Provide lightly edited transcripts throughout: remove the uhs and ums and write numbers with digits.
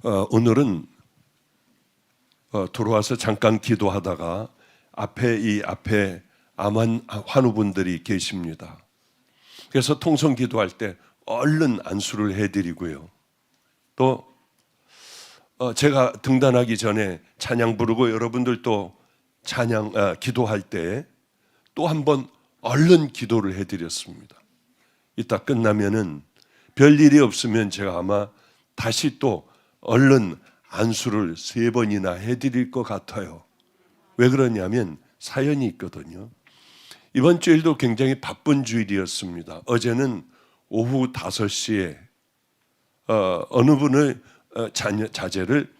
오늘은 들어와서 잠깐 기도하다가 앞에 암 환우분들이 계십니다. 그래서 통성 기도할 때 얼른 안수를 해드리고요. 또 제가 등단하기 전에 찬양 부르고 여러분들도 찬양 기도할 때 또 한 번 얼른 기도를 해드렸습니다. 이따 끝나면은 별일이 없으면 제가 아마 다시 또 얼른 안수를 3번이나 해드릴 것 같아요. 왜 그러냐면 사연이 있거든요. 이번 주일도 굉장히 바쁜 주일이었습니다. 어제는 오후 5시에 어느 분의 자제를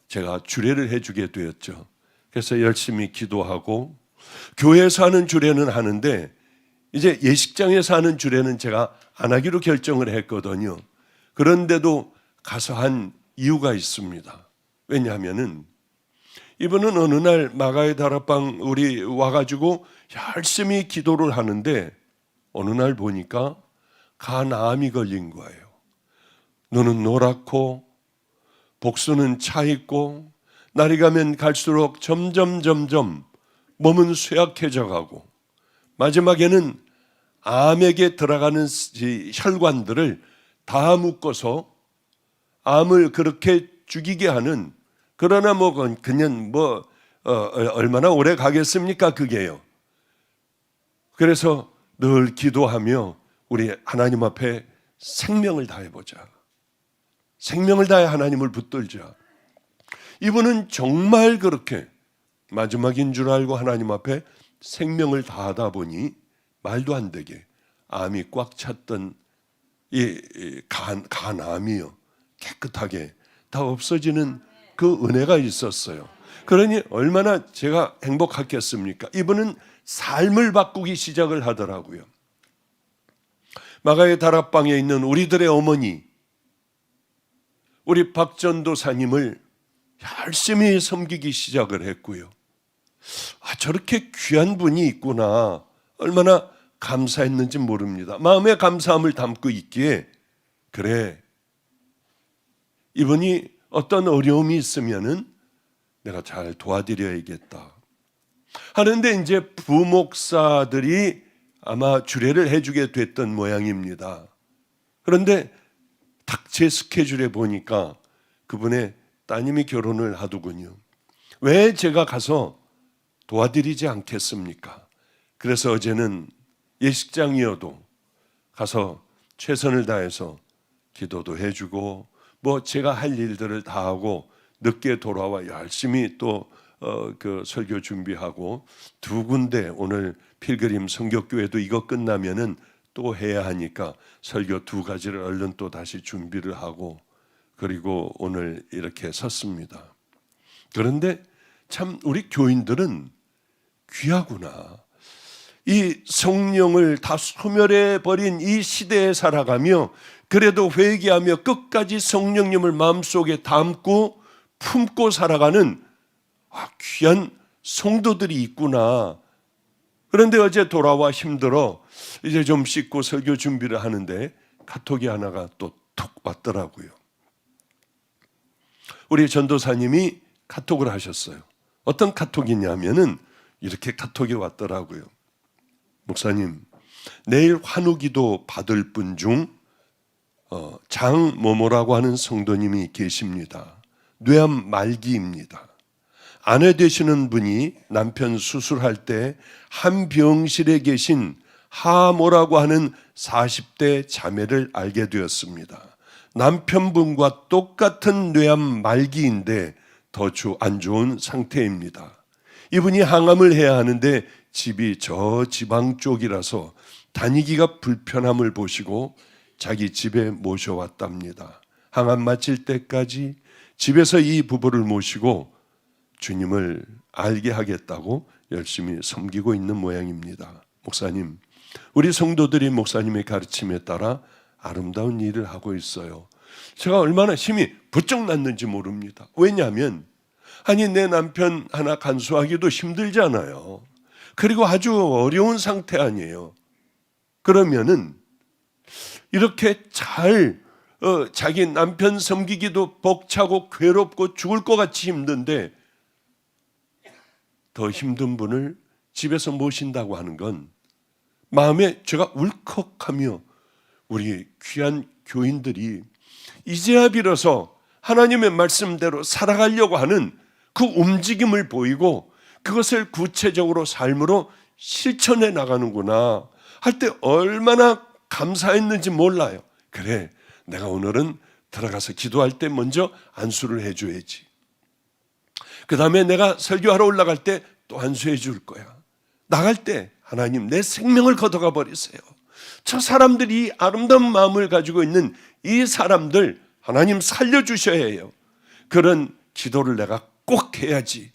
제가 주례를 해주게 되었죠. 그래서 열심히 기도하고 교회에서 하는 주례는 하는데 이제 예식장에서 하는 주례는 제가 안 하기로 결정을 했거든요. 그런데도 가서 한 이유가 있습니다. 왜냐하면은 이분은 어느 날 마가의 다락방 우리 와가지고 열심히 기도를 하는데 어느 날 보니까 간암이 걸린 거예요. 눈은 노랗고 복수는 차 있고 날이 가면 갈수록 점점 몸은 쇠약해져 가고 마지막에는 암에게 들어가는 혈관들을 다 묶어서 암을 그렇게 죽이게 하는, 그러나 그냥 얼마나 오래 가겠습니까 그게요. 그래서 늘 기도하며 우리 하나님 앞에 생명을 다해보자. 생명을 다해 하나님을 붙들자. 이분은 정말 그렇게 마지막인 줄 알고 하나님 앞에 생명을 다하다 보니 말도 안 되게 암이 꽉 찼던 이 간암이요 깨끗하게 다 없어지는 그 은혜가 있었어요. 그러니 얼마나 제가 행복했겠습니까? 이분은 삶을 바꾸기 시작을 하더라고요. 마가의 다락방에 있는 우리들의 어머니, 우리 박전도사님을 열심히 섬기기 시작을 했고요. 저렇게 귀한 분이 있구나. 얼마나 감사했는지 모릅니다. 마음에 감사함을 담고 있기에 그래, 이분이 어떤 어려움이 있으면은 내가 잘 도와드려야겠다 하는데 이제 부목사들이 아마 주례를 해주게 됐던 모양입니다. 그런데 딱 제 스케줄에 보니까 그분의 따님이 결혼을 하더군요. 왜 제가 가서 도와드리지 않겠습니까? 그래서 어제는 예식장이어도 가서 최선을 다해서 기도도 해주고 제가 할 일들을 다 하고 늦게 돌아와 열심히 또 그 설교 준비하고 2군데 오늘 필그림 성격교회도 이거 끝나면은 또 해야 하니까 설교 2가지를 얼른 또 다시 준비를 하고 그리고 오늘 이렇게 섰습니다. 그런데 참 우리 교인들은 귀하구나. 이 성령을 다 소멸해 버린 이 시대에 살아가며 그래도 회개하며 끝까지 성령님을 마음속에 담고 품고 살아가는 귀한 성도들이 있구나. 그런데 어제 돌아와 힘들어 이제 좀 씻고 설교 준비를 하는데 카톡이 하나가 또 톡 왔더라고요. 우리 전도사님이 카톡을 하셨어요. 어떤 카톡이냐면은 이렇게 카톡이 왔더라고요. 목사님, 내일 환우기도 받을 분 중 장모모라고 하는 성도님이 계십니다. 뇌암 말기입니다. 아내 되시는 분이 남편 수술할 때 한 병실에 계신 하모라고 하는 40대 자매를 알게 되었습니다. 남편분과 똑같은 뇌암 말기인데 더 안 좋은 상태입니다. 이분이 항암을 해야 하는데 집이 저 지방 쪽이라서 다니기가 불편함을 보시고 자기 집에 모셔왔답니다. 항암 마칠 때까지 집에서 이 부부를 모시고 주님을 알게 하겠다고 열심히 섬기고 있는 모양입니다. 목사님, 우리 성도들이 목사님의 가르침에 따라 아름다운 일을 하고 있어요. 제가 얼마나 힘이 부쩍 났는지 모릅니다. 왜냐하면 내 남편 하나 간수하기도 힘들잖아요. 그리고 아주 어려운 상태 아니에요. 그러면은 이렇게 잘 자기 남편 섬기기도 벅차고 괴롭고 죽을 것 같이 힘든데 더 힘든 분을 집에서 모신다고 하는 건 마음에 제가 울컥하며 우리 귀한 교인들이 이제야 비로소 하나님의 말씀대로 살아가려고 하는 그 움직임을 보이고 그것을 구체적으로 삶으로 실천해 나가는구나 할 때 얼마나 감사했는지 몰라요. 그래, 내가 오늘은 들어가서 기도할 때 먼저 안수를 해줘야지. 그 다음에 내가 설교하러 올라갈 때 또 안수해 줄 거야. 나갈 때 하나님 내 생명을 걷어가 버리세요. 저 사람들이 아름다운 마음을 가지고 있는 이 사람들 하나님 살려주셔야 해요. 그런 기도를 내가 꼭 해야지.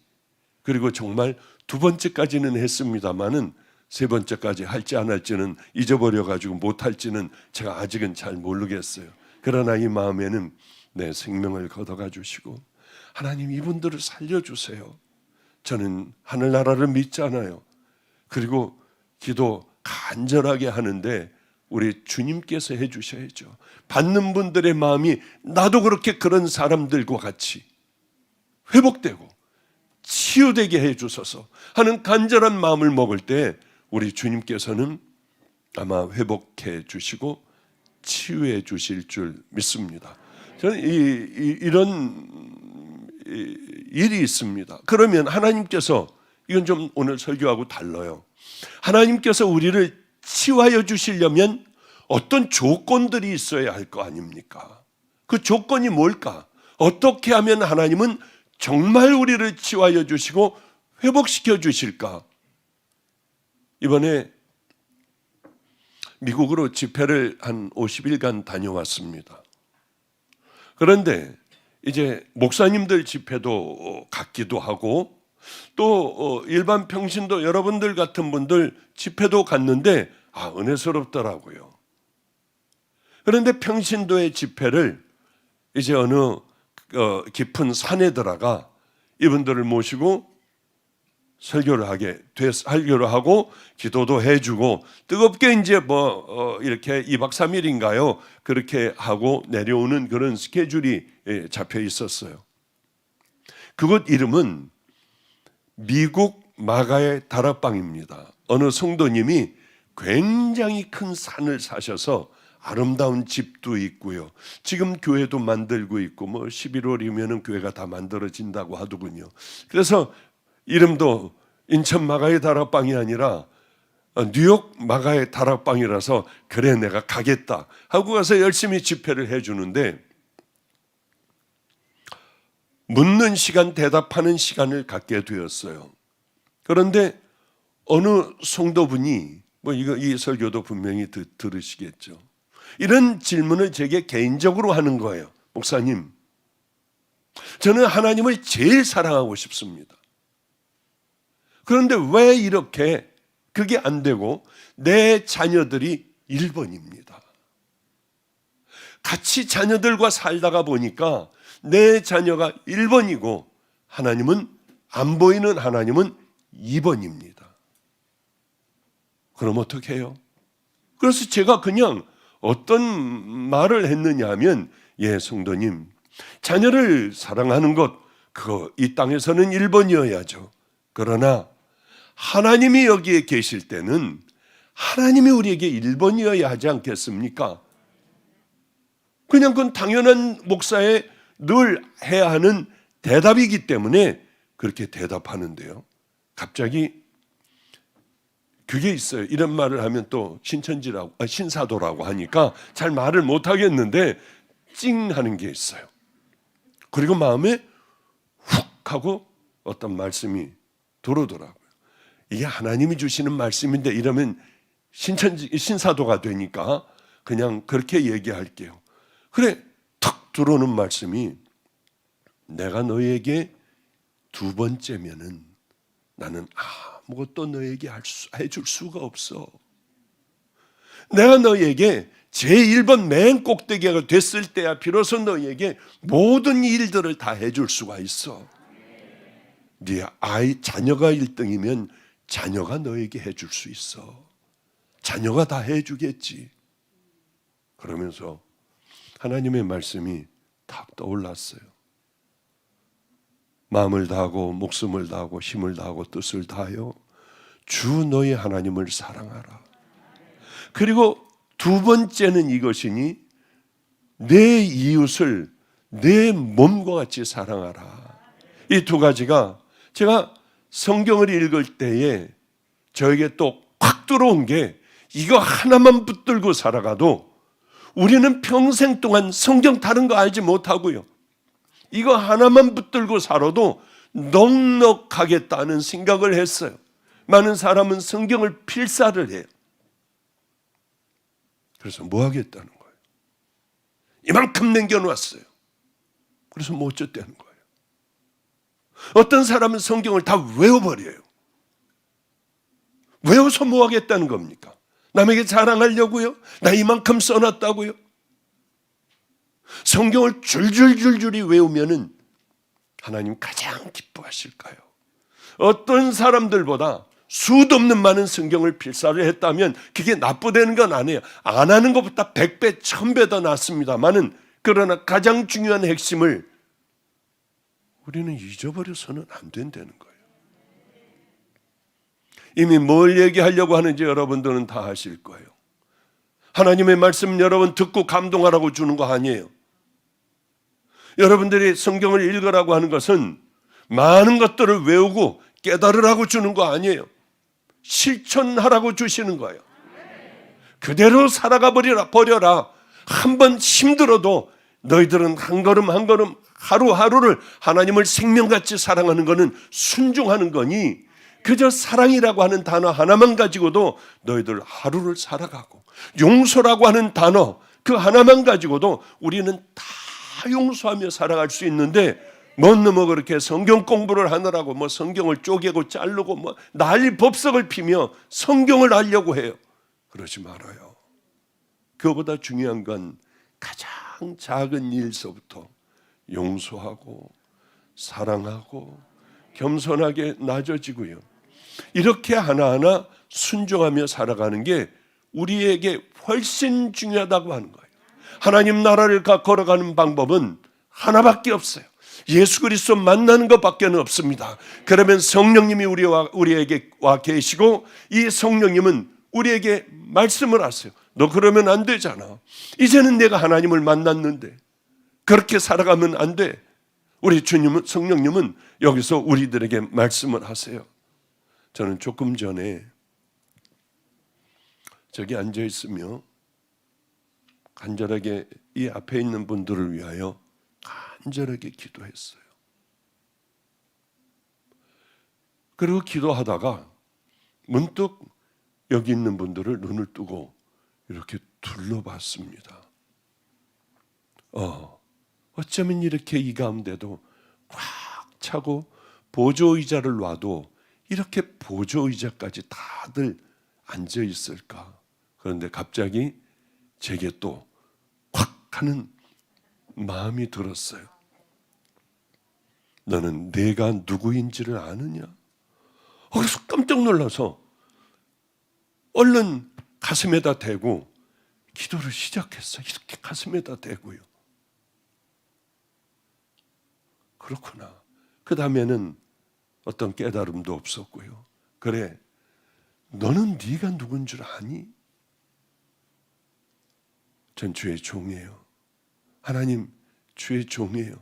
그리고 정말 두 번째까지는 했습니다마는 세 번째까지 할지 안 할지는 잊어버려가지고 못할지는 제가 아직은 잘 모르겠어요. 그러나 이 마음에는 내 생명을 걷어가 주시고 하나님 이분들을 살려주세요. 저는 하늘나라를 믿잖아요. 그리고 기도 간절하게 하는데 우리 주님께서 해주셔야죠. 받는 분들의 마음이 나도 그렇게 그런 사람들과 같이 회복되고 치유되게 해주소서 하는 간절한 마음을 먹을 때 우리 주님께서는 아마 회복해 주시고 치유해 주실 줄 믿습니다. 저는 이런 일이 있습니다. 그러면 하나님께서 이건 좀 오늘 설교하고 달라요. 하나님께서 우리를 치유하여 주시려면 어떤 조건들이 있어야 할 거 아닙니까? 그 조건이 뭘까? 어떻게 하면 하나님은 정말 우리를 치유하여 주시고 회복시켜 주실까? 이번에 미국으로 집회를 한 50일간 다녀왔습니다. 그런데 이제 목사님들 집회도 갔기도 하고 또 일반 평신도 여러분들 같은 분들 집회도 갔는데 은혜스럽더라고요. 그런데 평신도의 집회를 이제 어느 깊은 산에 들어가 이분들을 모시고 설교를 하기로 하고 기도도 해주고 뜨겁게 이제 이렇게 2박 3일인가요? 그렇게 하고 내려오는 그런 스케줄이 잡혀 있었어요. 그곳 이름은 미국 마가의 다락방입니다. 어느 성도님이 굉장히 큰 산을 사셔서 아름다운 집도 있고요. 지금 교회도 만들고 있고 11월이면 교회가 다 만들어진다고 하더군요. 그래서 이름도 인천 마가의 다락방이 아니라 뉴욕 마가의 다락방이라서 그래 내가 가겠다 하고 가서 열심히 집회를 해주는데 묻는 시간 대답하는 시간을 갖게 되었어요. 그런데 어느 성도분이 이 설교도 분명히 들으시겠죠. 이런 질문을 제게 개인적으로 하는 거예요. 목사님, 저는 하나님을 제일 사랑하고 싶습니다. 그런데 왜 이렇게 그게 안 되고 내 자녀들이 1번입니다. 같이 자녀들과 살다가 보니까 내 자녀가 1번이고 하나님은 안 보이는 하나님은 2번입니다. 그럼 어떻게 해요? 그래서 제가 그냥 어떤 말을 했느냐 하면 성도님, 자녀를 사랑하는 것 그거 이 땅에서는 1번이어야죠. 그러나 하나님이 여기에 계실 때는 하나님이 우리에게 1번이어야 하지 않겠습니까? 그냥 그건 당연한 목사의 늘 해야 하는 대답이기 때문에 그렇게 대답하는데요. 갑자기 그게 있어요. 이런 말을 하면 또 신사도라고 하니까 잘 말을 못 하겠는데 찡 하는 게 있어요. 그리고 마음에 훅 하고 어떤 말씀이 들어오더라고요. 이게 하나님이 주시는 말씀인데 이러면 신사도가 되니까 그냥 그렇게 얘기할게요. 그래, 탁 들어오는 말씀이 내가 너에게 2번째면은 나는 아무것도 너에게 해줄 수가 없어. 내가 너에게 제1번 맨 꼭대기가 됐을 때야 비로소 너에게 모든 일들을 다 해줄 수가 있어. 네 자녀가 1등이면 자녀가 너에게 해줄 수 있어. 자녀가 다 해주겠지. 그러면서 하나님의 말씀이 탁 떠올랐어요. 마음을 다하고 목숨을 다하고 힘을 다하고 뜻을 다하여 주 너희 하나님을 사랑하라. 그리고 두 번째는 이것이니 내 이웃을 내 몸과 같이 사랑하라. 이 두 가지가 제가 성경을 읽을 때에 저에게 또 확 들어온 게, 이거 하나만 붙들고 살아가도 우리는 평생 동안 성경 다른 거 알지 못하고요, 이거 하나만 붙들고 살아도 넉넉하겠다는 생각을 했어요. 많은 사람은 성경을 필사를 해요. 그래서 뭐 하겠다는 거예요? 이만큼 남겨놨어요. 그래서 뭐 어쩌다는 거예요? 어떤 사람은 성경을 다 외워버려요. 외워서 뭐 하겠다는 겁니까? 남에게 자랑하려고요? 나 이만큼 써놨다고요? 성경을 줄줄줄줄이 외우면은 하나님 가장 기뻐하실까요? 어떤 사람들보다 수도 없는 많은 성경을 필사를 했다면 그게 나쁘다는 건 아니에요. 안 하는 것보다 100배, 1000배 더 낫습니다만은, 그러나 가장 중요한 핵심을 우리는 잊어버려서는 안 된다는 거예요. 이미 뭘 얘기하려고 하는지 여러분들은 다 아실 거예요. 하나님의 말씀 여러분 듣고 감동하라고 주는 거 아니에요. 여러분들이 성경을 읽으라고 하는 것은 많은 것들을 외우고 깨달으라고 주는 거 아니에요. 실천하라고 주시는 거예요. 그대로 살아가 버려라. 한번 힘들어도 너희들은 한 걸음 한 걸음 하루하루를 하나님을 생명같이 사랑하는 것은 순종하는 거니, 그저 사랑이라고 하는 단어 하나만 가지고도 너희들 하루를 살아가고, 용서라고 하는 단어 그 하나만 가지고도 우리는 다 용서하며 살아갈 수 있는데, 뭔 놈의 그렇게 성경 공부를 하느라고 뭐 성경을 쪼개고 자르고 뭐 난리 법석을 피며 성경을 알려고 해요. 그러지 말아요. 그거보다 중요한 건 가장 작은 일서부터 용서하고 사랑하고 겸손하게 낮아지고요, 이렇게 하나하나 순종하며 살아가는 게 우리에게 훨씬 중요하다고 하는 거예요. 하나님 나라를 걸어가는 방법은 하나밖에 없어요. 예수 그리스도 만나는 것밖에 없습니다. 그러면 성령님이 우리에게 와 계시고, 이 성령님은 우리에게 말씀을 하세요. 너 그러면 안 되잖아. 이제는 내가 하나님을 만났는데 그렇게 살아가면 안 돼. 우리 주님은, 성령님은 여기서 우리들에게 말씀을 하세요. 저는 조금 전에 저기 앉아 있으며 간절하게 이 앞에 있는 분들을 위하여 간절하게 기도했어요. 그리고 기도하다가 문득 여기 있는 분들을 눈을 뜨고 이렇게 둘러봤습니다. 어쩌면 이렇게 이 가운데도 꽉 차고 보조의자를 놔도 이렇게 보조의자까지 다들 앉아 있을까? 그런데 갑자기 제게 또 확 하는 마음이 들었어요. 너는 내가 누구인지를 아느냐? 그래서 깜짝 놀라서 얼른 가슴에다 대고 기도를 시작했어요. 이렇게 가슴에다 대고요. 그렇구나. 그 다음에는 어떤 깨달음도 없었고요. 그래, 너는 네가 누군 줄 아니? 전 주의 종이에요. 하나님, 주의 종이에요.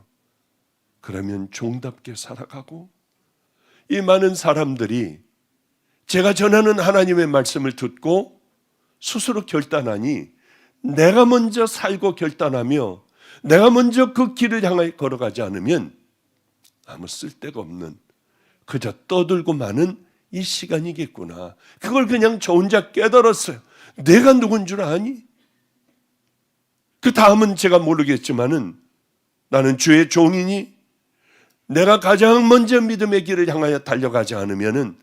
그러면 종답게 살아가고, 이 많은 사람들이 제가 전하는 하나님의 말씀을 듣고 스스로 결단하니, 내가 먼저 살고 결단하며 내가 먼저 그 길을 향해 걸어가지 않으면 아무 쓸데가 없는, 그저 떠들고 마는 이 시간이겠구나. 그걸 그냥 저 혼자 깨달았어요. 내가 누군 줄 아니? 그 다음은 제가 모르겠지만은 나는 주의 종이니 내가 가장 먼저 믿음의 길을 향하여 달려가지 않으면은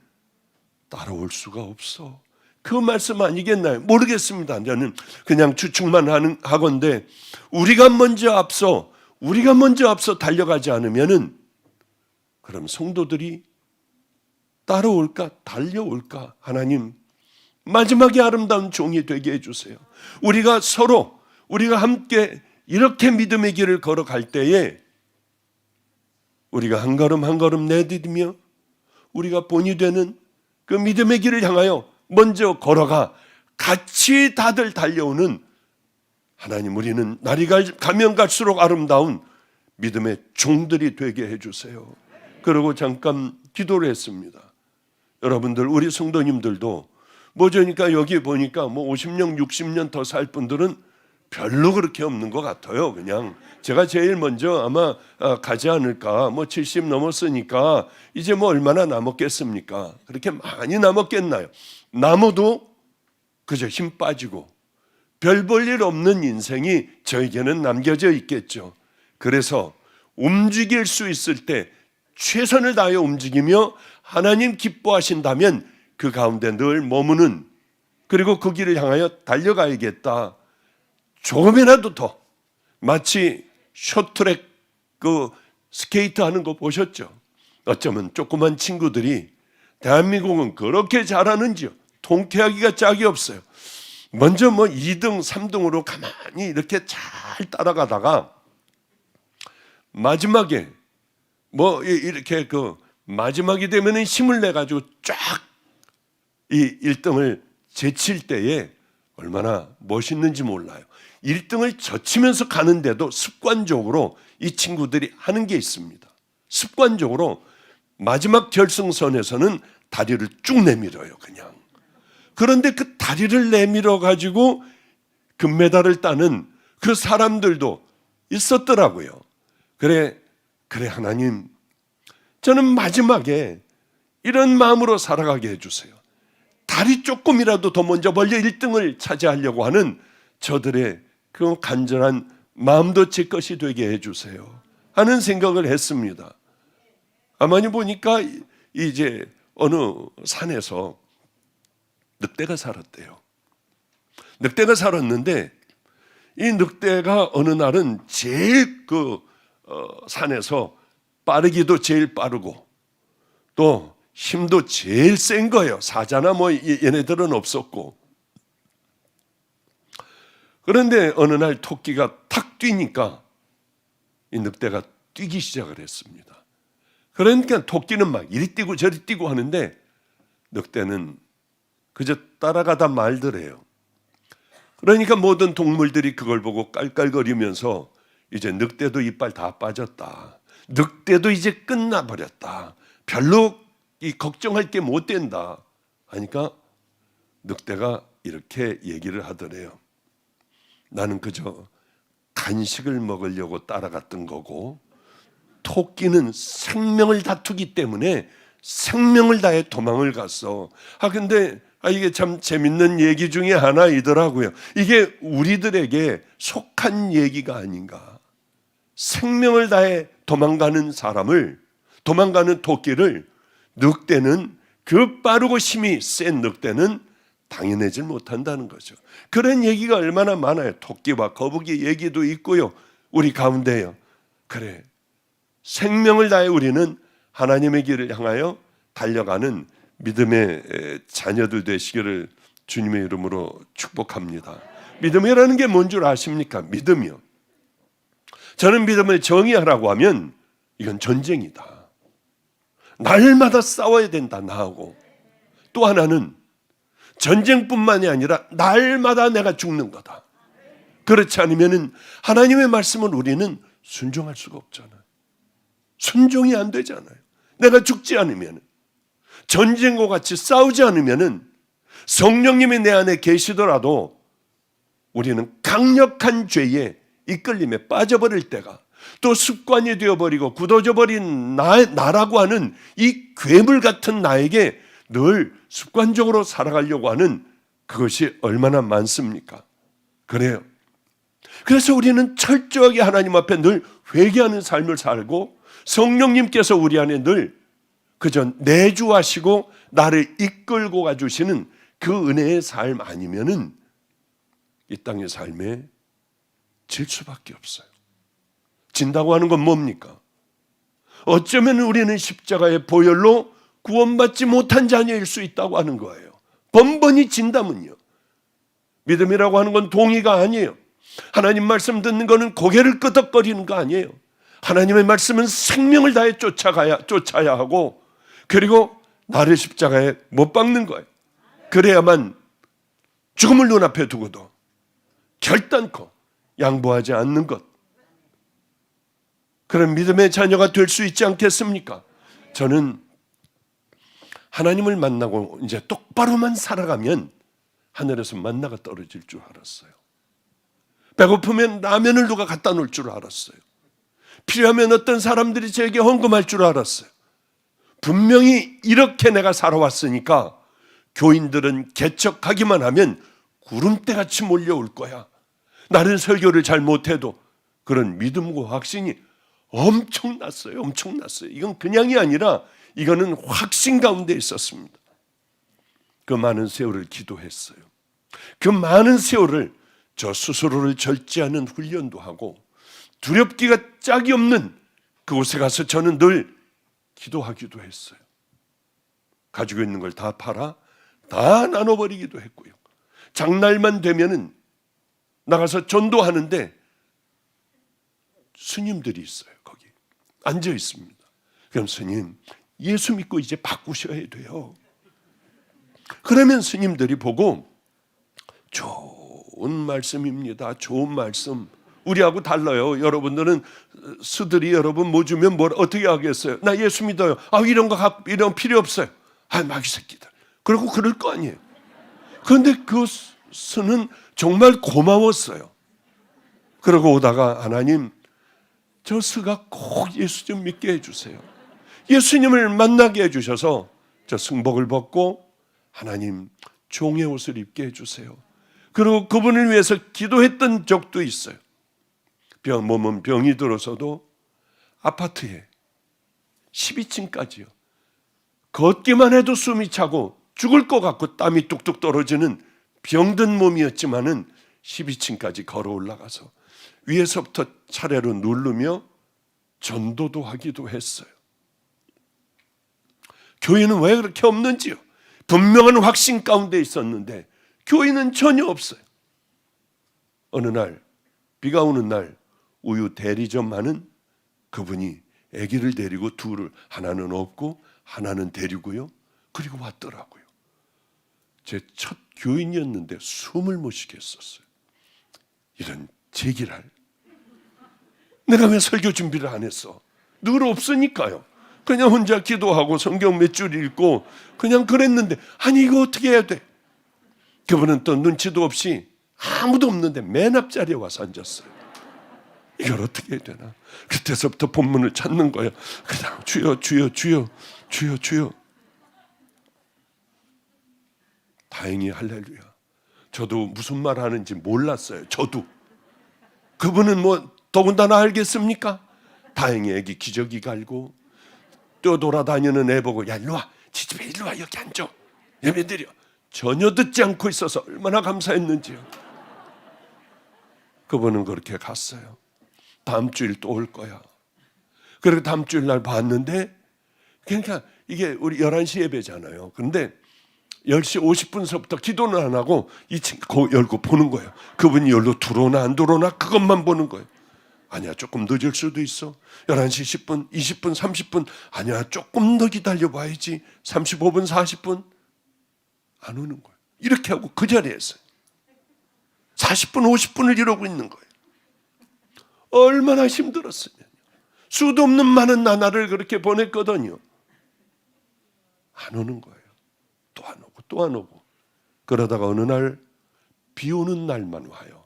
따라올 수가 없어. 그 말씀 아니겠나요? 모르겠습니다. 저는 그냥 추측만 하건대 우리가 먼저 앞서 달려가지 않으면은 그럼 성도들이 따라올까? 달려올까? 하나님, 마지막에 아름다운 종이 되게 해주세요. 우리가 함께 이렇게 믿음의 길을 걸어갈 때에 우리가 한 걸음 한 걸음 내디디며 우리가 본이 되는 그 믿음의 길을 향하여 먼저 걸어가 같이 다들 달려오는 하나님, 우리는 날이 가면 갈수록 아름다운 믿음의 종들이 되게 해주세요. 그리고 잠깐 기도를 했습니다. 여러분들, 우리 성도님들도 뭐저니까 여기 보니까 50년 60년 더 살 분들은 별로 그렇게 없는 것 같아요. 그냥 제가 제일 먼저 아마 가지 않을까. 70 넘었으니까 이제 얼마나 남았겠습니까? 그렇게 많이 남았겠나요? 남아도 그저 힘 빠지고 별 볼 일 없는 인생이 저에게는 남겨져 있겠죠. 그래서 움직일 수 있을 때 최선을 다하여 움직이며 하나님 기뻐하신다면 그 가운데 늘 머무는, 그리고 그 길을 향하여 달려가야겠다. 조금이라도 더, 마치 쇼트트랙 그 스케이트 하는 거 보셨죠? 어쩌면 조그만 친구들이 대한민국은 그렇게 잘하는지요. 통쾌하기가 짝이 없어요. 먼저 2등, 3등으로 가만히 이렇게 잘 따라가다가 마지막에 이렇게 마지막이 되면은 힘을 내 가지고 쫙 이 1등을 제칠 때에 얼마나 멋있는지 몰라요. 1등을 젖히면서 가는데도 습관적으로 이 친구들이 하는 게 있습니다. 습관적으로 마지막 결승선에서는 다리를 쭉 내밀어요, 그냥. 그런데 그 다리를 내밀어 가지고 금메달을 따는 그 사람들도 있었더라고요. 그래 하나님, 저는 마지막에 이런 마음으로 살아가게 해주세요. 다리 조금이라도 더 먼저 1등을 차지하려고 하는 저들의 그 간절한 마음도 제 것이 되게 해주세요 하는 생각을 했습니다. 가만히 보니까 이제 어느 산에서 늑대가 살았대요. 늑대가 살았는데 이 늑대가 어느 날은 제일 산에서 빠르기도 제일 빠르고 또 힘도 제일 센 거예요. 사자나 얘네들은 없었고. 그런데 어느 날 토끼가 탁 뛰니까 이 늑대가 뛰기 시작을 했습니다. 그러니까 토끼는 막 이리 뛰고 저리 뛰고 하는데 늑대는 그저 따라가다 말더래요. 그러니까 모든 동물들이 그걸 보고 깔깔거리면서 이제 늑대도 이빨 다 빠졌다. 늑대도 이제 끝나버렸다. 별로 걱정할 게 못 된다 하니까 늑대가 이렇게 얘기를 하더래요. 나는 그저 간식을 먹으려고 따라갔던 거고 토끼는 생명을 다투기 때문에 생명을 다해 도망을 갔어. 근데 이게 참 재밌는 얘기 중에 하나이더라고요. 이게 우리들에게 속한 얘기가 아닌가. 생명을 다해 도망가는 사람을, 도망가는 토끼를 늑대는, 그 빠르고 힘이 센 늑대는 당해내질 못한다는 거죠. 그런 얘기가 얼마나 많아요. 토끼와 거북이 얘기도 있고요. 우리 가운데요. 그래, 생명을 다해 우리는 하나님의 길을 향하여 달려가는 믿음의 자녀들 되시기를 주님의 이름으로 축복합니다. 믿음이라는 게 뭔 줄 아십니까? 믿음이요. 저는 믿음을 정의하라고 하면 이건 전쟁이다. 날마다 싸워야 된다, 나하고. 또 하나는 전쟁뿐만이 아니라 날마다 내가 죽는 거다. 그렇지 않으면 하나님의 말씀을 우리는 순종할 수가 없잖아요. 순종이 안 되잖아요. 내가 죽지 않으면, 전쟁과 같이 싸우지 않으면 성령님이 내 안에 계시더라도 우리는 강력한 죄에 이끌림에 빠져버릴 때가, 또 습관이 되어버리고 굳어져버린 나라고 하는 이 괴물 같은 나에게 늘 습관적으로 살아가려고 하는 그것이 얼마나 많습니까? 그래요. 그래서 우리는 철저하게 하나님 앞에 늘 회개하는 삶을 살고 성령님께서 우리 안에 늘 그저 내주하시고 나를 이끌고 가주시는 그 은혜의 삶 아니면은 이 땅의 삶에 질 수밖에 없어요. 진다고 하는 건 뭡니까? 어쩌면 우리는 십자가의 보혈로 구원받지 못한 자녀일 수 있다고 하는 거예요. 번번이 진다면요. 믿음이라고 하는 건 동의가 아니에요. 하나님 말씀 듣는 거는 고개를 끄덕거리는 거 아니에요. 하나님의 말씀은 생명을 다해 쫓아야 하고, 그리고 나를 십자가에 못 박는 거예요. 그래야만 죽음을 눈앞에 두고도 결단코 양보하지 않는 것, 그런 믿음의 자녀가 될 수 있지 않겠습니까? 저는 하나님을 만나고 이제 똑바로만 살아가면 하늘에서 만나가 떨어질 줄 알았어요. 배고프면 라면을 누가 갖다 놓을 줄 알았어요. 필요하면 어떤 사람들이 제게 헌금할 줄 알았어요. 분명히 이렇게 내가 살아왔으니까 교인들은 개척하기만 하면 구름대같이 몰려올 거야. 나는 설교를 잘 못해도 그런 믿음과 확신이 엄청났어요. 엄청났어요. 이건 그냥이 아니라 이거는 확신 가운데 있었습니다. 그 많은 세월을 기도했어요. 그 많은 세월을 저 스스로를 절제하는 훈련도 하고, 두렵기가 짝이 없는 그곳에 가서 저는 늘 기도하기도 했어요. 가지고 있는 걸 다 팔아 다 나눠버리기도 했고요. 장날만 되면은 나가서 전도하는데 스님들이 있어요. 거기 앉아 있습니다. 그럼 스님, 예수 믿고 이제 바꾸셔야 돼요. 그러면 스님들이 보고, 좋은 말씀입니다. 좋은 말씀. 우리하고 달라요. 여러분들은 수들이 여러분 뭐 주면 뭘 어떻게 하겠어요? 나 예수 믿어요. 이런 거 이런 필요 없어요. 마귀 새끼들. 그러고 그럴 거 아니에요. 그런데 그 수는 정말 고마웠어요. 그러고 오다가, 하나님, 저 수가 꼭 예수 좀 믿게 해주세요. 예수님을 만나게 해주셔서 저 승복을 벗고 하나님 종의 옷을 입게 해주세요. 그리고 그분을 위해서 기도했던 적도 있어요. 몸은 병이 들어서도 아파트에 12층까지요. 걷기만 해도 숨이 차고 죽을 것 같고 땀이 뚝뚝 떨어지는 병든 몸이었지만은 12층까지 걸어 올라가서 위에서부터 차례로 누르며 전도도 하기도 했어요. 교회는 왜 그렇게 없는지요? 분명한 확신 가운데 있었는데 교회는 전혀 없어요. 어느 날, 비가 오는 날, 우유 대리점 하는 그분이 아기를 데리고 둘을, 하나는 없고 하나는 데리고요. 그리고 왔더라고요. 제 첫 교인이었는데 숨을 못 쉬겠었어요. 이런 제기랄. 내가 왜 설교 준비를 안 했어? 늘 없으니까요. 그냥 혼자 기도하고 성경 몇 줄 읽고 그냥 그랬는데, 아니 이거 어떻게 해야 돼? 그분은 또 눈치도 없이 아무도 없는데 맨 앞자리에 와서 앉았어요. 이걸 어떻게 해야 되나? 그때서부터 본문을 찾는 거예요. 그냥 주여 주여 주여 주여 주여. 다행히 할렐루야. 저도 무슨 말 하는지 몰랐어요. 저도. 그분은 뭐 더군다나 알겠습니까? 다행히 애기 기저귀 갈고 뛰어돌아다니는 애 보고, 야 일로 와, 지집애 일로 와, 여기 앉아, 예배 드려. 전혀 듣지 않고 있어서 얼마나 감사했는지요. 그분은 그렇게 갔어요. 다음 주일 또 올 거야. 그리고 다음 주일 날 봤는데, 그러니까 이게 우리 11시 예배잖아요. 그런데 10시 50분서부터 기도는 안 하고 2층 열고 보는 거예요. 그분이 열로 들어오나 안 들어오나 그것만 보는 거예요. 아니야, 조금 늦을 수도 있어. 11시 10분, 20분, 30분. 아니야, 조금 더 기다려봐야지. 35분, 40분. 안 오는 거예요. 이렇게 하고 그 자리에 있어요. 40분, 50분을 이러고 있는 거예요. 얼마나 힘들었으면. 수도 없는 많은 나날을 그렇게 보냈거든요. 안 오는 거예요. 또 안 오고 또 안 오고. 그러다가 어느 날 비 오는 날만 와요.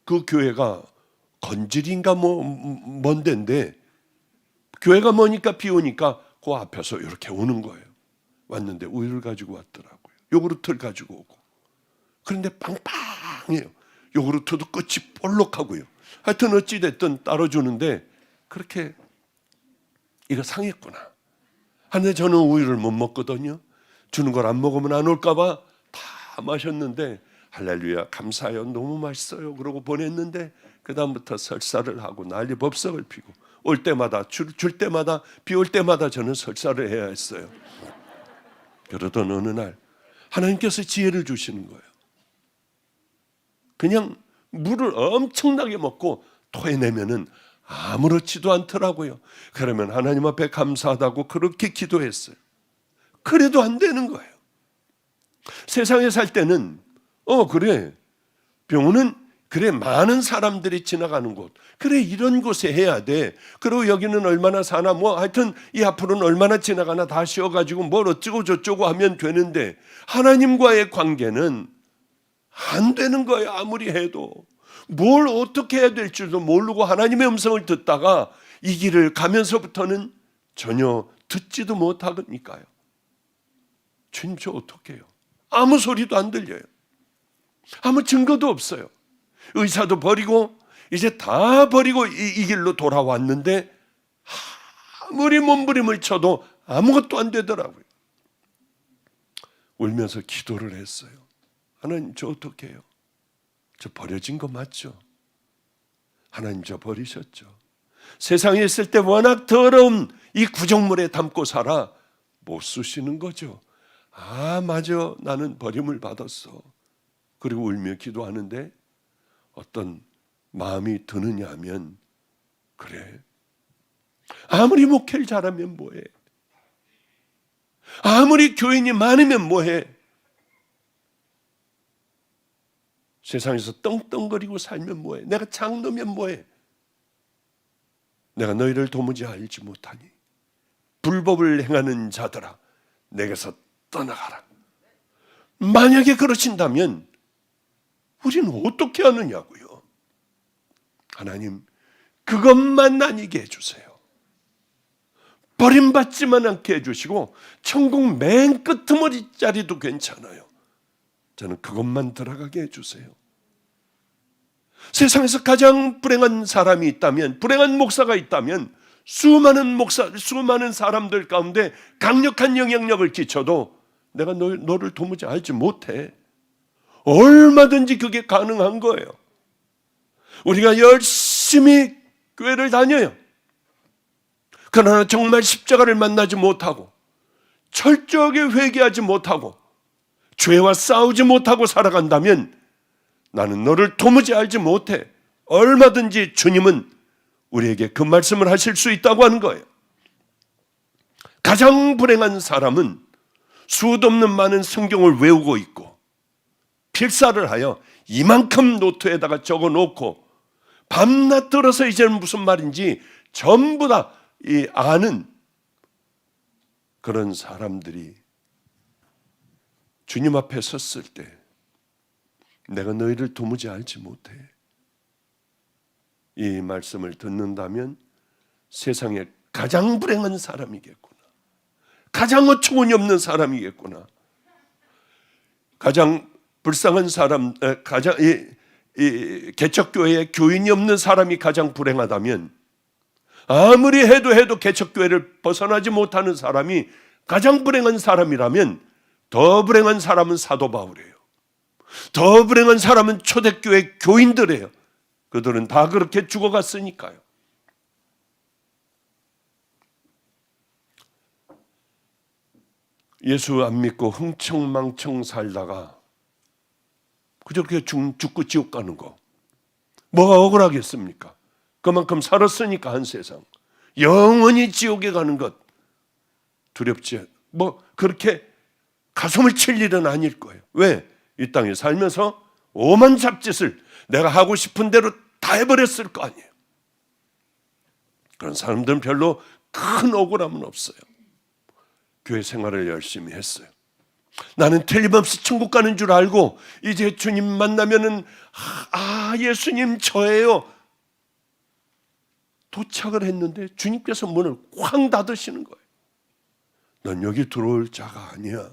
그 교회가 건질인가 먼 데인데, 교회가 머니까 비 오니까 그 앞에서 이렇게 오는 거예요. 왔는데 우유를 가지고 왔더라고요. 요구르트를 가지고 오고. 그런데 빵빵해요. 요구르트도 끝이 볼록하고요. 하여튼 어찌됐든 따라주는데, 그렇게 이거 상했구나 하는데 저는 우유를 못 먹거든요. 주는 걸 안 먹으면 안 올까 봐 다 마셨는데, 할렐루야 감사해요, 너무 맛있어요, 그러고 보냈는데, 그 다음부터 설사를 하고 난리 법석을 피고, 올 때마다 줄 때마다, 비 올 때마다 저는 설사를 해야 했어요. 그러던 어느 날 하나님께서 지혜를 주시는 거예요. 그냥 물을 엄청나게 먹고 토해내면은 아무렇지도 않더라고요. 그러면 하나님 앞에 감사하다고 그렇게 기도했어요. 그래도 안 되는 거예요. 세상에 살 때는 그래, 병원은 그래, 많은 사람들이 지나가는 곳, 그래, 이런 곳에 해야 돼. 그리고 여기는 얼마나 사나, 하여튼 이 앞으로는 얼마나 지나가나 다 쉬어가지고 뭘 어쩌고 저쩌고 하면 되는데, 하나님과의 관계는 안 되는 거예요. 아무리 해도 뭘 어떻게 해야 될 줄도 모르고 하나님의 음성을 듣다가 이 길을 가면서부터는 전혀 듣지도 못하니까요. 주님, 저 어떻게 해요? 아무 소리도 안 들려요. 아무 증거도 없어요. 의사도 버리고 이제 다 버리고 이 길로 돌아왔는데 아무리 몸부림을 쳐도 아무것도 안 되더라고요. 울면서 기도를 했어요. 하나님, 저 어떻게 해요? 저 버려진 거 맞죠? 하나님, 저 버리셨죠? 세상에 있을 때 워낙 더러운 이 구정물에 담고 살아 못 쓰시는 거죠. 맞아, 나는 버림을 받았어. 그리고 울며 기도하는데 어떤 마음이 드느냐 하면, 그래, 아무리 목회를 잘하면 뭐해? 아무리 교인이 많으면 뭐해? 세상에서 떵떵거리고 살면 뭐해? 내가 장로면 뭐해? 내가 너희를 도무지 알지 못하니 불법을 행하는 자들아, 내게서 떠나가라. 만약에 그러신다면 우리는 어떻게 하느냐고요? 하나님, 그것만 아니게 해주세요. 버림받지만 않게 해주시고 천국 맨 끄트머리짜리도 괜찮아요. 저는 그것만 들어가게 해주세요. 세상에서 가장 불행한 사람이 있다면, 불행한 목사가 있다면, 수많은 사람들 가운데 강력한 영향력을 끼쳐도 내가 너를 도무지 알지 못해. 얼마든지 그게 가능한 거예요. 우리가 열심히 교회를 다녀요. 그러나 정말 십자가를 만나지 못하고 철저하게 회개하지 못하고 죄와 싸우지 못하고 살아간다면 나는 너를 도무지 알지 못해. 얼마든지 주님은 우리에게 그 말씀을 하실 수 있다고 하는 거예요. 가장 불행한 사람은 수도 없는 많은 성경을 외우고 있고 필사를 하여 이만큼 노트에다가 적어놓고 밤낮 들어서 이제는 무슨 말인지 전부 다 아는 그런 사람들이 주님 앞에 섰을 때 내가 너희를 도무지 알지 못해. 이 말씀을 듣는다면 세상에 가장 불행한 사람이겠구나. 가장 어처구니 없는 사람이겠구나. 가장 불쌍한 사람, 가장 개척교회에 교인이 없는 사람이 가장 불행하다면 아무리 해도 개척교회를 벗어나지 못하는 사람이 가장 불행한 사람이라면 더 불행한 사람은 사도 바울이에요. 더 불행한 사람은 초대교회 교인들이에요. 그들은 다 그렇게 죽어갔으니까요. 예수 안 믿고 흥청망청 살다가 그저 그렇게 죽고 지옥 가는 거 뭐가 억울하겠습니까? 그만큼 살았으니까 한 세상 영원히 지옥에 가는 것 두렵지 그렇게 가슴을 칠 일은 아닐 거예요. 왜? 이 땅에 살면서 오만 잡짓을 내가 하고 싶은 대로 다 해버렸을 거 아니에요. 그런 사람들은 별로 큰 억울함은 없어요. 교회 생활을 열심히 했어요. 나는 틀림없이 천국 가는 줄 알고 이제 주님 만나면은 예수님 저예요. 도착을 했는데 주님께서 문을 쾅 닫으시는 거예요. 넌 여기 들어올 자가 아니야.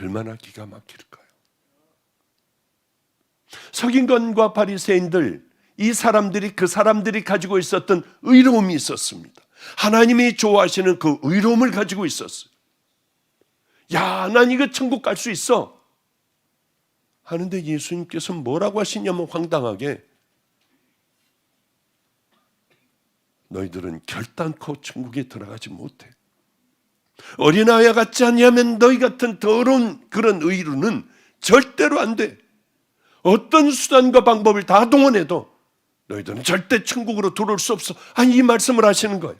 얼마나 기가 막힐까요? 서기관과 바리새인들, 이 사람들이 그 사람들이 가지고 있었던 의로움이 있었습니다. 하나님이 좋아하시는 그 의로움을 가지고 있었어요. 야, 난 이거 천국 갈 수 있어 하는데 예수님께서 뭐라고 하시냐면 황당하게 너희들은 결단코 천국에 들어가지 못해. 어린아이와 같지 아니하면 너희 같은 더러운 그런 의로는 절대로 안 돼. 어떤 수단과 방법을 다 동원해도 너희들은 절대 천국으로 들어올 수 없어. 아니, 이 말씀을 하시는 거예요.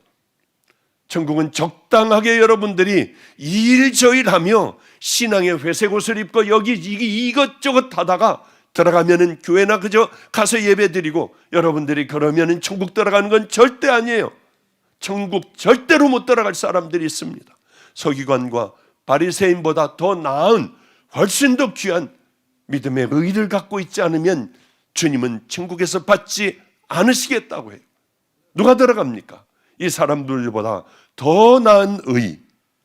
천국은 적당하게 여러분들이 이 일 저 일 하며 신앙의 회색 옷을 입고 여기 이것저것 하다가 들어가면은 교회나 그저 가서 예배 드리고 여러분들이 그러면은 천국 들어가는 건 절대 아니에요. 천국 절대로 못 들어갈 사람들이 있습니다. 서기관과 바리새인보다 더 나은 훨씬 더 귀한 믿음의 의를 갖고 있지 않으면 주님은 천국에서 받지 않으시겠다고 해요. 누가 들어갑니까? 이 사람들보다 더 나은 의,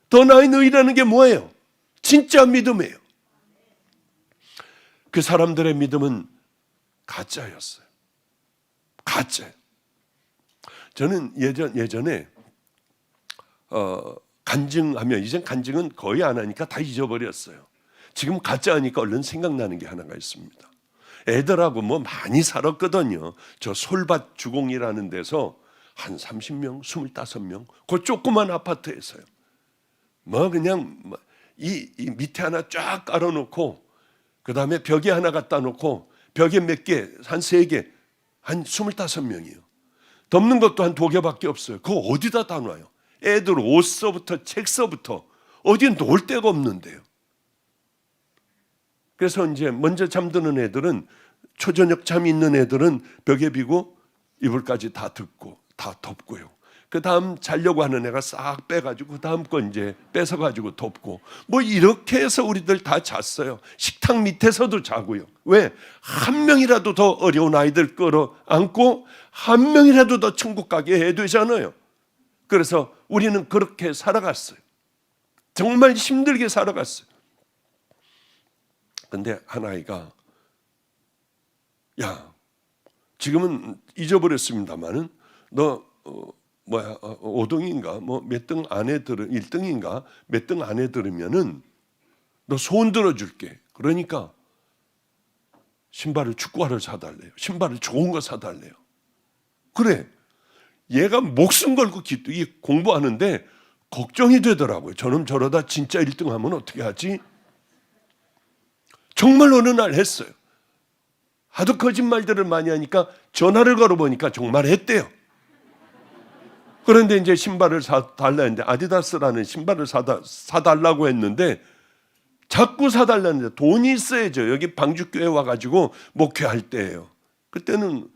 더 나은 의라는 게 뭐예요? 진짜 믿음이에요. 그 사람들의 믿음은 가짜였어요. 가짜예요. 저는 예전에 간증하면, 이젠 간증은 거의 안 하니까 다 잊어버렸어요. 지금 가짜 하니까 얼른 생각나는 게 하나가 있습니다. 애들하고 뭐 많이 살았거든요. 저 솔밭 주공이라는 데서 한 30명, 25명, 그 조그만 아파트에서요. 뭐 그냥 이 밑에 하나 쫙 깔아놓고 그 다음에 벽에 하나 갖다 놓고 벽에 몇 개, 한 3개, 한 25명이요. 덮는 것도 한 2개밖에 없어요. 그거 어디다 다 놔요? 애들 옷서부터 책서부터 어디 놓을 데가 없는데요. 그래서 이제 먼저 잠드는 애들은, 초저녁 잠이 있는 애들은 벽에 비고 이불까지 다 덮고 다 덮고요. 그 다음 자려고 하는 애가 싹 빼가지고 그 다음 거 이제 뺏어가지고 덮고 뭐 이렇게 해서 우리들 다 잤어요. 식탁 밑에서도 자고요. 왜? 한 명이라도 더 어려운 아이들 끌어안고 한 명이라도 더 천국 가게 해야 되잖아요. 그래서 우리는 그렇게 살아갔어요. 정말 힘들게 살아갔어요. 근데 한 아이가, 야, 지금은 잊어버렸습니다만은 너 5등인가 뭐 몇 등 안에 1등인가 몇 등 안에 들으면은 너 소원 들어줄게. 그러니까 신발을, 축구화를 사달래요. 신발을 좋은 거 사달래요. 그래, 얘가 목숨 걸고 공부하는데 걱정이 되더라고요. 저놈 저러다 진짜 1등 하면 어떻게 하지? 정말 어느 날 했어요. 하도 거짓말들을 많이 하니까 전화를 걸어보니까 정말 했대요. 그런데 이제 신발을 사달라 했는데, 아디다스라는 신발을 사달라고 했는데 자꾸 사달라는데 돈이 있어야죠. 여기 방주교회 와가지고 목회할 때예요. 그때는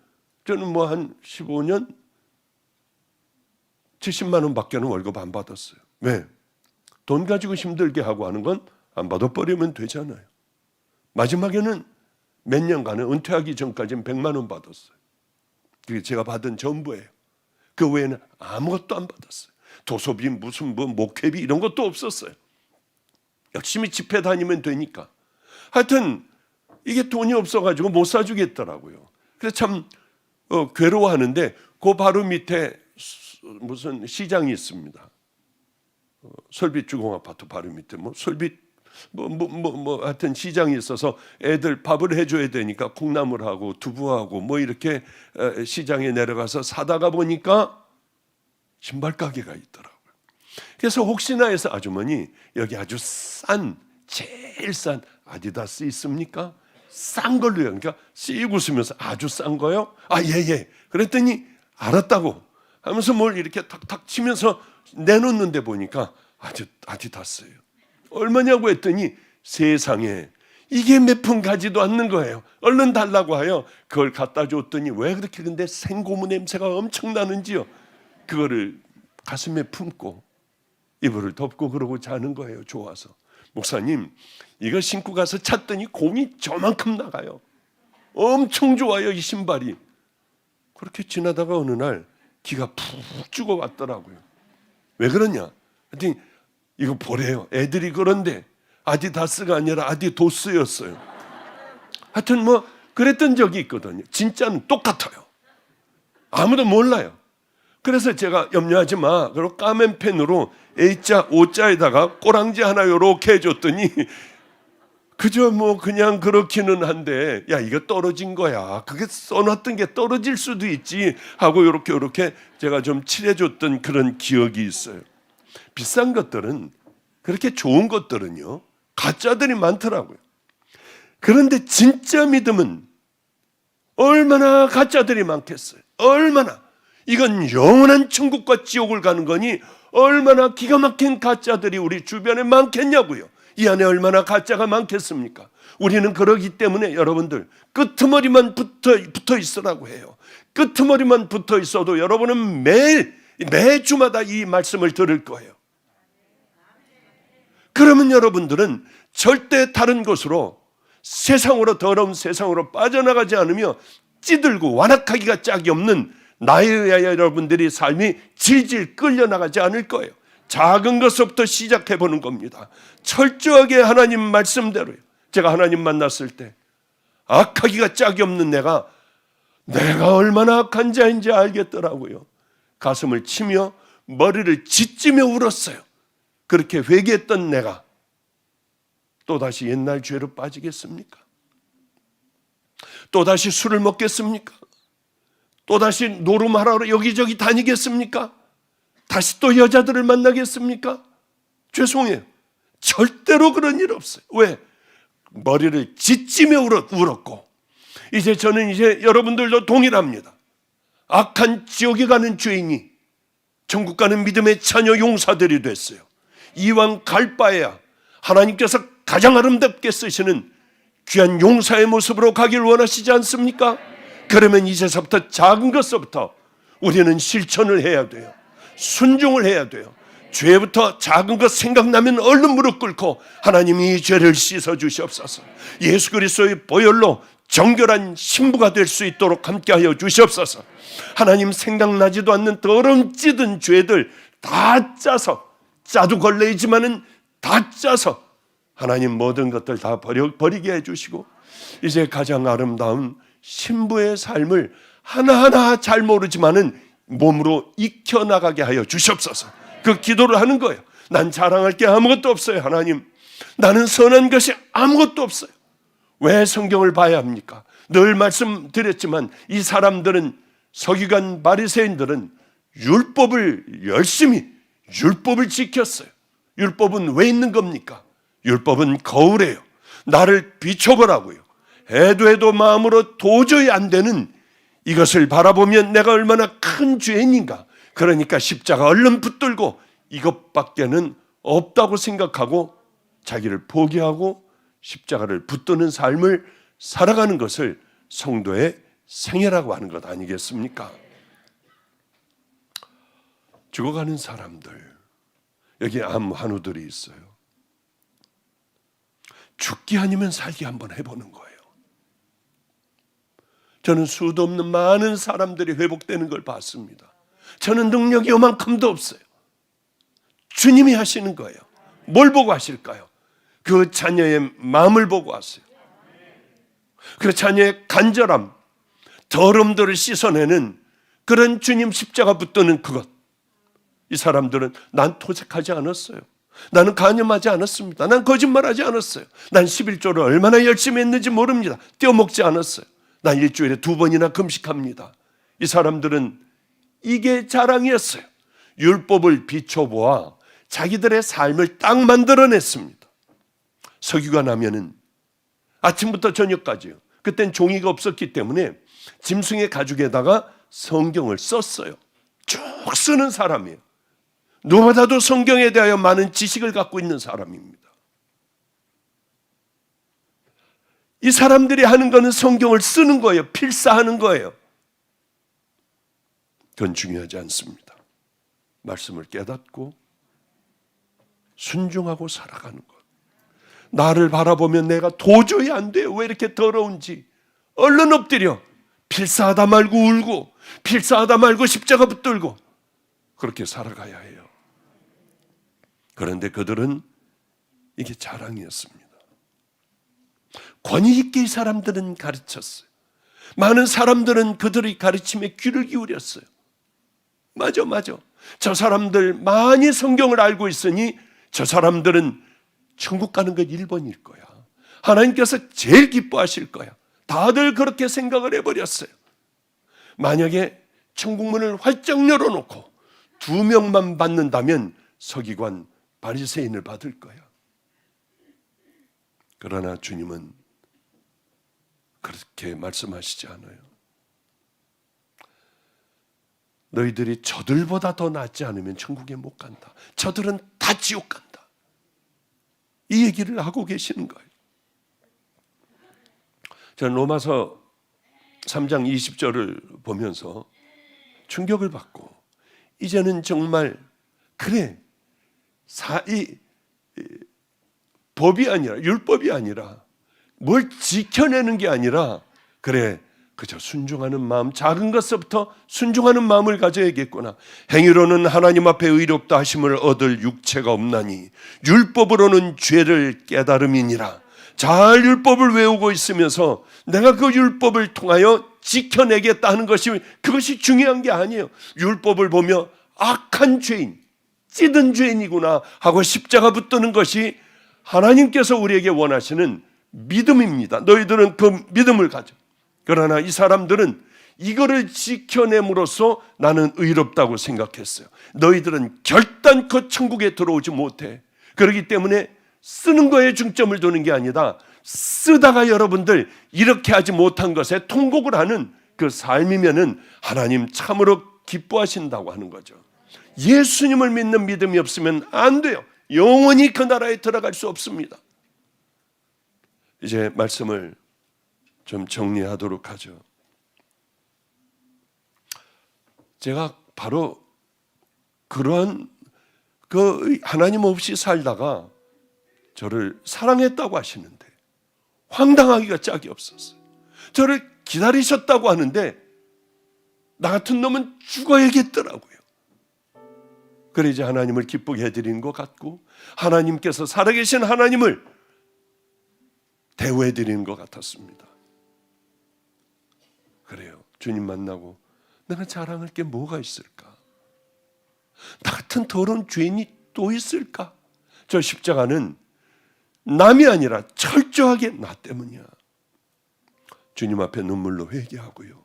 저는 뭐 한 15년 70만 원밖에는 월급 안 받았어요. 왜? 돈 가지고 힘들게 하고 하는 건 안 받아버리면 되잖아요. 마지막에는 몇 년간은 은퇴하기 전까지는 100만 원 받았어요. 그게 제가 받은 전부예요. 그 외에는 아무것도 안 받았어요. 도서비, 무슨 뭐 목회비 이런 것도 없었어요. 열심히 집회 다니면 되니까. 하여튼 이게 돈이 없어가지고 못 사주겠더라고요. 그래서 참 괴로워하는데 그 바로 밑에 무슨 시장이 있습니다. 솔빛 주공아파트 바로 밑에 뭐 솔빛 하여튼 시장이 있어서 애들 밥을 해줘야 되니까 콩나물하고 두부하고 뭐 이렇게 시장에 내려가서 사다가 보니까 신발 가게가 있더라고요. 그래서 혹시나 해서 아주머니 여기 아주 제일 싼 아디다스 있습니까? 싼 걸로요. 그러니까 씩 웃으면서 아주 싼 거요? 아, 예. 그랬더니 알았다고 하면서 뭘 이렇게 탁탁 치면서 내놓는데 보니까 아디다스예요. 얼마냐고 했더니 세상에 이게 몇 푼 가지도 않는 거예요. 얼른 달라고 하여 그걸 갖다 줬더니 왜 그렇게 근데 생고무 냄새가 엄청 나는지요. 그거를 가슴에 품고 이불을 덮고 그러고 자는 거예요. 좋아서. 목사님, 이거 신고 가서 찼더니 곰이 저만큼 나가요. 엄청 좋아요, 이 신발이. 그렇게 지나다가 어느 날 기가 푹 죽어 왔더라고요. 왜 그러냐? 하여튼 이거 보래요. 애들이 그런데 아디다스가 아니라 아디도스였어요. 하여튼 뭐 그랬던 적이 있거든요. 진짜는 똑같아요. 아무도 몰라요. 그래서 제가 염려하지 마. 그리고 까만 펜으로 A자, O자에다가 꼬랑지 하나 요렇게 해줬더니 그저 뭐 그냥 그렇기는 한데 야, 이거 떨어진 거야. 그게 써놨던 게 떨어질 수도 있지 하고 요렇게 제가 좀 칠해줬던 그런 기억이 있어요. 비싼 것들은, 그렇게 좋은 것들은요, 가짜들이 많더라고요. 그런데 진짜 믿음은 얼마나 가짜들이 많겠어요. 얼마나. 이건 영원한 천국과 지옥을 가는 거니 얼마나 기가 막힌 가짜들이 우리 주변에 많겠냐고요. 이 안에 얼마나 가짜가 많겠습니까? 우리는 그러기 때문에 여러분들 끄트머리만 붙어 있으라고 해요. 끄트머리만 붙어 있어도 여러분은 매주마다 이 말씀을 들을 거예요. 그러면 여러분들은 절대 다른 곳으로, 세상으로, 더러운 세상으로 빠져나가지 않으며 찌들고 완악하기가 짝이 없는 나의 여러분들의 삶이 질질 끌려나가지 않을 거예요. 작은 것부터 시작해 보는 겁니다. 철저하게 하나님 말씀대로요. 제가 하나님 만났을 때 악하기가 짝이 없는 내가 얼마나 악한 자인지 알겠더라고요. 가슴을 치며 머리를 짓지며 울었어요. 그렇게 회개했던 내가 또다시 옛날 죄로 빠지겠습니까? 또다시 술을 먹겠습니까? 또다시 노름하러 여기저기 다니겠습니까? 다시 또 여자들을 만나겠습니까? 죄송해요. 절대로 그런 일 없어요. 왜? 머리를 짓지며 울었고, 이제 저는 여러분들도 동일합니다. 악한 지옥에 가는 죄인이 천국 가는 믿음의 자녀 용사들이 됐어요. 이왕 갈 바에야 하나님께서 가장 아름답게 쓰시는 귀한 용사의 모습으로 가길 원하시지 않습니까? 그러면 이제서부터 작은 것부터 우리는 실천을 해야 돼요. 순종을 해야 돼요. 죄부터 작은 것 생각나면 얼른 무릎 꿇고 하나님이 이 죄를 씻어 주시옵소서. 예수 그리스도의 보혈로 정결한 신부가 될 수 있도록 함께하여 주시옵소서. 하나님, 생각나지도 않는 더러운 찌든 죄들 다 짜서, 짜도 걸레이지만은 다 짜서 하나님 모든 것들 다 버리게 해주시고, 이제 가장 아름다운 신부의 삶을 하나하나 잘 모르지만은 몸으로 익혀나가게 하여 주시옵소서. 그 기도를 하는 거예요. 난 자랑할 게 아무것도 없어요. 하나님, 나는 선한 것이 아무것도 없어요. 왜 성경을 봐야 합니까? 늘 말씀드렸지만 이 사람들은, 서기관 바리새인들은 율법을 열심히 율법을 지켰어요. 율법은 왜 있는 겁니까? 율법은 거울이에요. 나를 비춰보라고요. 해도 마음으로 도저히 안 되는 이것을 바라보면 내가 얼마나 큰 죄인인가. 그러니까 십자가 얼른 붙들고 이것밖에는 없다고 생각하고 자기를 포기하고 십자가를 붙드는 삶을 살아가는 것을 성도의 생애라고 하는 것 아니겠습니까? 죽어가는 사람들, 여기 암 환우들이 있어요. 죽기 아니면 살기 한번 해보는 거예요. 저는 수도 없는 많은 사람들이 회복되는 걸 봤습니다. 저는 능력이 요만큼도 없어요. 주님이 하시는 거예요. 뭘 보고 하실까요? 그 자녀의 마음을 보고 하세요. 그 자녀의 간절함, 더러움들을 씻어내는 그런 주님 십자가 붙드는 그것. 이 사람들은 난 토색하지 않았어요. 나는 간염하지 않았습니다. 난 거짓말하지 않았어요. 난 11조를 얼마나 열심히 했는지 모릅니다. 떼어먹지 않았어요. 난 일주일에 2번이나 금식합니다. 이 사람들은 이게 자랑이었어요. 율법을 비춰보아 자기들의 삶을 딱 만들어냈습니다. 서기관 하면은 아침부터 저녁까지요. 그땐 종이가 없었기 때문에 짐승의 가죽에다가 성경을 썼어요. 쭉 쓰는 사람이에요. 누구보다도 성경에 대하여 많은 지식을 갖고 있는 사람입니다. 이 사람들이 하는 거는 성경을 쓰는 거예요. 필사하는 거예요. 그건 중요하지 않습니다. 말씀을 깨닫고 순종하고 살아가는 것. 나를 바라보면 내가 도저히 안 돼요. 왜 이렇게 더러운지. 얼른 엎드려 필사하다 말고 울고, 필사하다 말고 십자가 붙들고 그렇게 살아가야 해요. 그런데 그들은 이게 자랑이었습니다. 권위 있게 이 사람들은 가르쳤어요. 많은 사람들은 그들의 가르침에 귀를 기울였어요. 맞아. 저 사람들 많이 성경을 알고 있으니 저 사람들은 천국 가는 것 1번일 거야. 하나님께서 제일 기뻐하실 거야. 다들 그렇게 생각을 해버렸어요. 만약에 천국문을 활짝 열어놓고 2명만 받는다면 서기관 바리새인을 받을 거야. 그러나 주님은 그렇게 말씀하시지 않아요. 너희들이 저들보다 더 낫지 않으면 천국에 못 간다. 저들은 다 지옥 간다. 이 얘기를 하고 계시는 거예요. 저는 로마서 3장 20절을 보면서 충격을 받고, 이제는 정말 그래, 법이 아니라, 율법이 아니라, 뭘 지켜내는 게 아니라, 그래, 그저 순종하는 마음, 작은 것부터 순종하는 마음을 가져야겠구나. 행위로는 하나님 앞에 의롭다 하심을 얻을 육체가 없나니 율법으로는 죄를 깨달음이니라. 잘 율법을 외우고 있으면서 내가 그 율법을 통하여 지켜내겠다 하는 그것이 중요한 게 아니에요. 율법을 보며 악한 죄인, 찌든 죄인이구나 하고 십자가 붙드는 것이 하나님께서 우리에게 원하시는 믿음입니다. 너희들은 그 믿음을 가져. 그러나 이 사람들은 이거를 지켜냄으로써 나는 의롭다고 생각했어요. 너희들은 결단코 천국에 들어오지 못해. 그렇기 때문에 쓰는 거에 중점을 두는 게 아니라 쓰다가 여러분들 이렇게 하지 못한 것에 통곡을 하는 그 삶이면은 하나님 참으로 기뻐하신다고 하는 거죠. 예수님을 믿는 믿음이 없으면 안 돼요. 영원히 그 나라에 들어갈 수 없습니다. 이제 말씀을 좀 정리하도록 하죠. 제가 바로 그러한 그 하나님 없이 살다가 저를 사랑했다고 하시는데 황당하기가 짝이 없었어요. 저를 기다리셨다고 하는데 나 같은 놈은 죽어야겠더라고요. 그래 이제 하나님을 기쁘게 해드리는 것 같고 하나님께서 살아계신 하나님을 대우해드리는 것 같았습니다. 그래요. 주님 만나고 내가 자랑할 게 뭐가 있을까? 나 같은 더러운 죄인이 또 있을까? 저 십자가는 남이 아니라 철저하게 나 때문이야. 주님 앞에 눈물로 회개하고요.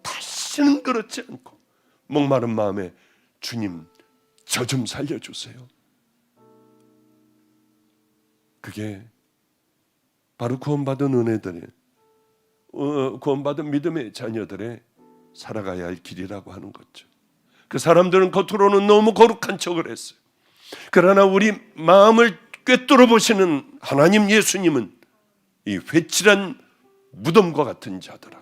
다시는 그렇지 않고 목마른 마음에 주님 저 좀 살려주세요. 그게 바로 구원받은 은혜들의 구원받은 믿음의 자녀들의 살아가야 할 길이라고 하는 거죠. 그 사람들은 겉으로는 너무 거룩한 척을 했어요. 그러나 우리 마음을 꿰뚫어 보시는 하나님 예수님은 이 회칠한 무덤과 같은 자들아,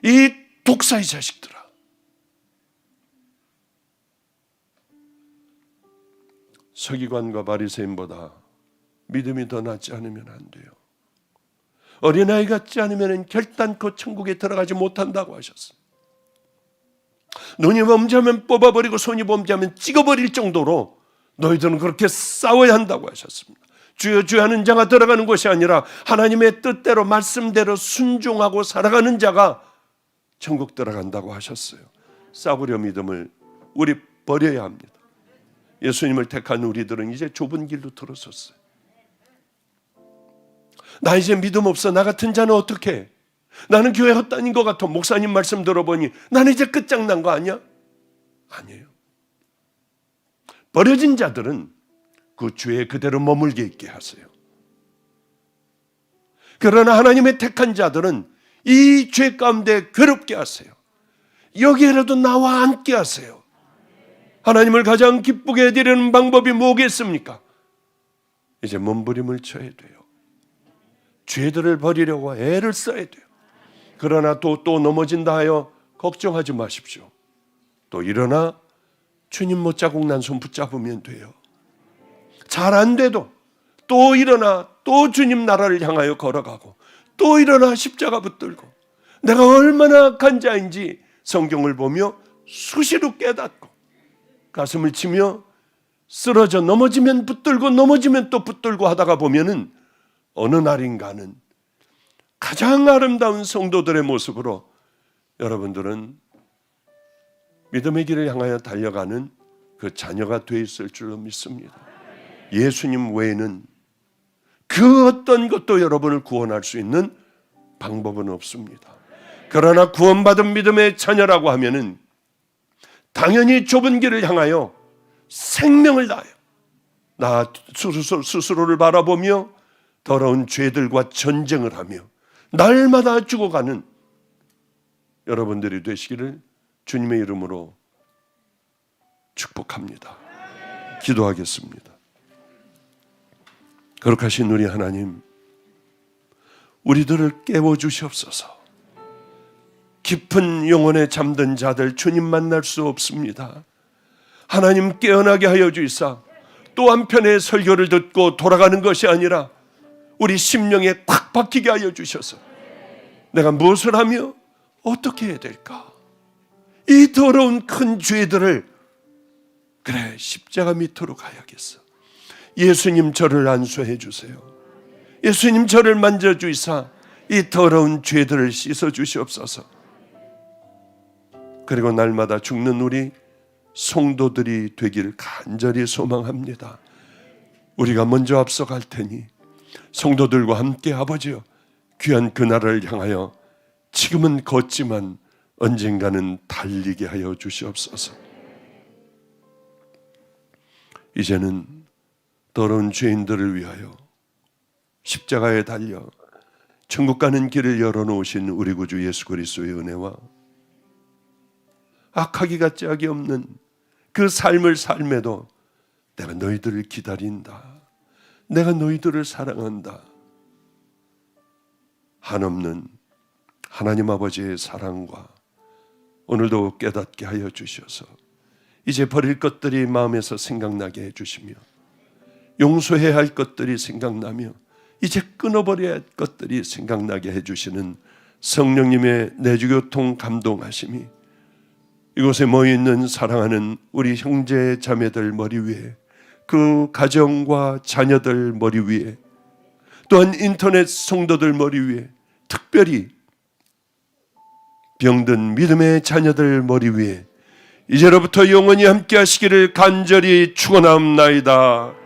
이 독사의 자식들아, 서기관과 바리새인보다 믿음이 더 낫지 않으면 안 돼요. 어린아이 같지 않으면 결단코 천국에 들어가지 못한다고 하셨어요. 눈이 범죄하면 뽑아버리고 손이 범죄하면 찍어버릴 정도로 너희들은 그렇게 싸워야 한다고 하셨습니다. 주여 주여 하는 자가 들어가는 것이 아니라 하나님의 뜻대로 말씀대로 순종하고 살아가는 자가 천국 들어간다고 하셨어요. 싸구려 믿음을 우리 버려야 합니다. 예수님을 택한 우리들은 이제 좁은 길로 들어섰어요. 나 이제 믿음 없어. 나 같은 자는 어떻게 해? 나는 교회 헛다닌 것 같아. 목사님 말씀 들어보니 나는 이제 끝장난 거 아니야? 아니에요. 버려진 자들은 그 죄에 그대로 머물게 있게 하세요. 그러나 하나님의 택한 자들은 이 죄 가운데 괴롭게 하세요. 여기에라도 나와 함께 하세요. 하나님을 가장 기쁘게 해드리는 방법이 뭐겠습니까? 이제 몸부림을 쳐야 돼요. 죄들을 버리려고 애를 써야 돼요. 그러나 또 넘어진다 하여 걱정하지 마십시오. 또 일어나 주님 못자국 난 손 붙잡으면 돼요. 잘 안 돼도 또 일어나 또 주님 나라를 향하여 걸어가고 또 일어나 십자가 붙들고 내가 얼마나 악한 자인지 성경을 보며 수시로 깨닫고 가슴을 치며 쓰러져 넘어지면 붙들고 넘어지면 또 붙들고 하다가 보면은 어느 날인가는 가장 아름다운 성도들의 모습으로 여러분들은 믿음의 길을 향하여 달려가는 그 자녀가 돼 있을 줄로 믿습니다. 예수님 외에는 그 어떤 것도 여러분을 구원할 수 있는 방법은 없습니다. 그러나 구원받은 믿음의 자녀라고 하면은 당연히 좁은 길을 향하여 생명을 다하여 나 스스로를 바라보며 더러운 죄들과 전쟁을 하며 날마다 죽어가는 여러분들이 되시기를 주님의 이름으로 축복합니다. 기도하겠습니다. 거룩하신 우리 하나님, 우리들을 깨워주시옵소서. 깊은 영혼에 잠든 자들 주님 만날 수 없습니다. 하나님 깨어나게 하여 주시사 또 한편의 설교를 듣고 돌아가는 것이 아니라 우리 심령에 꽉 박히게 하여 주셔서 내가 무엇을 하며 어떻게 해야 될까? 이 더러운 큰 죄들을 그래 십자가 밑으로 가야겠어. 예수님 저를 안수해 주세요. 예수님 저를 만져주시사 이 더러운 죄들을 씻어 주시옵소서. 그리고 날마다 죽는 우리 성도들이 되기를 간절히 소망합니다. 우리가 먼저 앞서갈 테니 성도들과 함께 아버지여 귀한 그날을 향하여 지금은 걷지만 언젠가는 달리게 하여 주시옵소서. 이제는 더러운 죄인들을 위하여 십자가에 달려 천국 가는 길을 열어놓으신 우리 구주 예수 그리스도의 은혜와 악하기가 짝이 없는 그 삶을 삶에도 내가 너희들을 기다린다, 내가 너희들을 사랑한다, 한없는 하나님 아버지의 사랑과 오늘도 깨닫게 하여 주셔서 이제 버릴 것들이 마음에서 생각나게 해주시며 용서해야 할 것들이 생각나며 이제 끊어버려야 할 것들이 생각나게 해주시는 성령님의 내주교통 감동하심이 이곳에 모여있는 사랑하는 우리 형제 자매들 머리 위에, 그 가정과 자녀들 머리 위에, 또한 인터넷 성도들 머리 위에, 특별히 병든 믿음의 자녀들 머리 위에 이제로부터 영원히 함께 하시기를 간절히 축원하옵나이다.